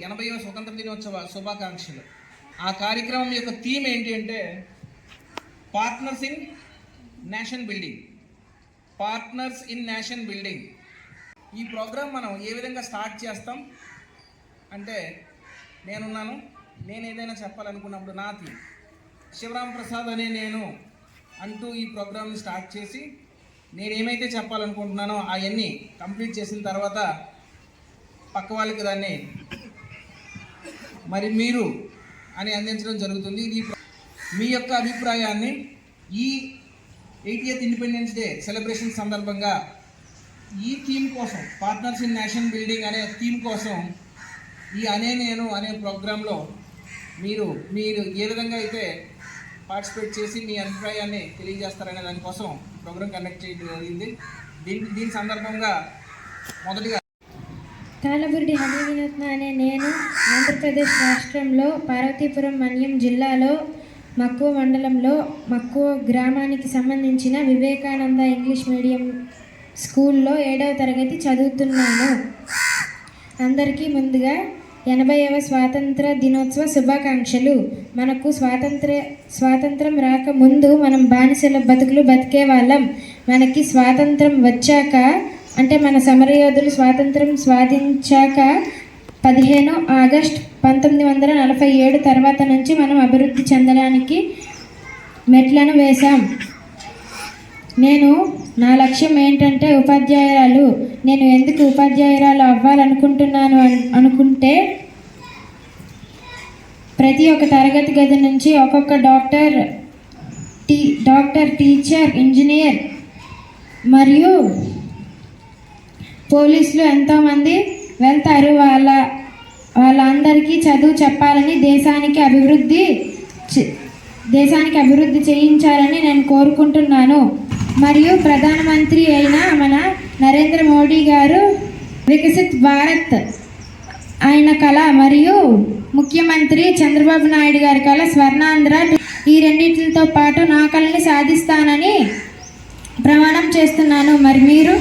80వ స్వతంత్ర దినోత్సవ శుభాకాంక్షలు. ఆ కార్యక్రమం యొక్క థీమ్ ఏంటి అంటే partners in nation building. Partners in nation building. ఈ ప్రోగ్రాం మనం ఏ విధంగా స్టార్ట్ చేస్తాం అంటే, నేనున్నాను, నేను ఏదైనా చెప్పాలనుకున్నప్పుడు నా థీమ్ శివరాం ప్రసాద్ అనే నేను అంటూ ఈ ప్రోగ్రామ్ని స్టార్ట్ చేసి నేనేమైతే చెప్పాలనుకుంటున్నానో అవన్నీ కంప్లీట్ చేసిన తర్వాత పక్క వాళ్ళకి దాన్ని మరి మీరు అని అందించడం జరుగుతుంది. ఇది మీ యొక్క అభిప్రాయాన్ని ఈ 80th ఇండిపెండెన్స్ డే సెలబ్రేషన్ సందర్భంగా ఈ థీమ్ కోసం, పార్ట్నర్స్ ఇన్ నేషన్ బిల్డింగ్ అనే థీమ్ కోసం ఈ నేను అనే ప్రోగ్రాంలో మీరు ఏ విధంగా అయితే పార్టిసిపేట్ చేసి మీ అభిప్రాయాన్ని తెలియజేస్తారనే దానికోసం ప్రోగ్రాం కండక్ట్ చేయడం జరిగింది. దీని సందర్భంగా మొదటిగా తాళబుర్డి హరివినూత్న అనే నేను ఆంధ్రప్రదేశ్ రాష్ట్రంలో పార్వతీపురం మన్యం జిల్లాలో మక్కువ మండలంలో మక్కువ గ్రామానికి సంబంధించిన వివేకానంద ఇంగ్లీష్ మీడియం స్కూల్లో 7వ తరగతి చదువుతున్నాను. అందరికీ ముందుగా 80వ స్వాతంత్ర దినోత్సవ శుభాకాంక్షలు. మనకు స్వాతంత్రం రాకముందు మనం బానిసల బతుకులు బతికే వాళ్ళం. మనకి స్వాతంత్రం వచ్చాక అంటే మన సమరయోధులు స్వాతంత్రం సాధించాక 15 ఆగస్టు 1947 తర్వాత నుంచి మనం అభివృద్ధి చెందడానికి మెట్లను వేశాం. నా లక్ష్యం ఏంటంటే ఉపాధ్యాయురాలు. నేను ఎందుకు ఉపాధ్యాయురాలు అవ్వాలనుకుంటున్నాను అనుకుంటే, ప్రతి ఒక్క తరగతి గది నుంచి ఒక్కొక్క డాక్టర్, టీచర్, ఇంజనీర్ మరియు పోలీసులు ఎంతోమంది వెళ్తారు. వాళ్ళందరికీ చదువు చెప్పాలని, దేశానికి అభివృద్ధి చేయించాలని నేను కోరుకుంటున్నాను. మరియు ప్రధానమంత్రి అయిన మన నరేంద్ర మోడీ గారు వికసిత్ భారత్ ఆయన కళ, మరియు ముఖ్యమంత్రి చంద్రబాబు నాయుడు గారి కళ స్వర్ణాంధ్ర. ఈ రెండింటితో పాటు నా కళని సాధిస్తానని ప్రమాణం చేస్తున్నాను. మరి మీరు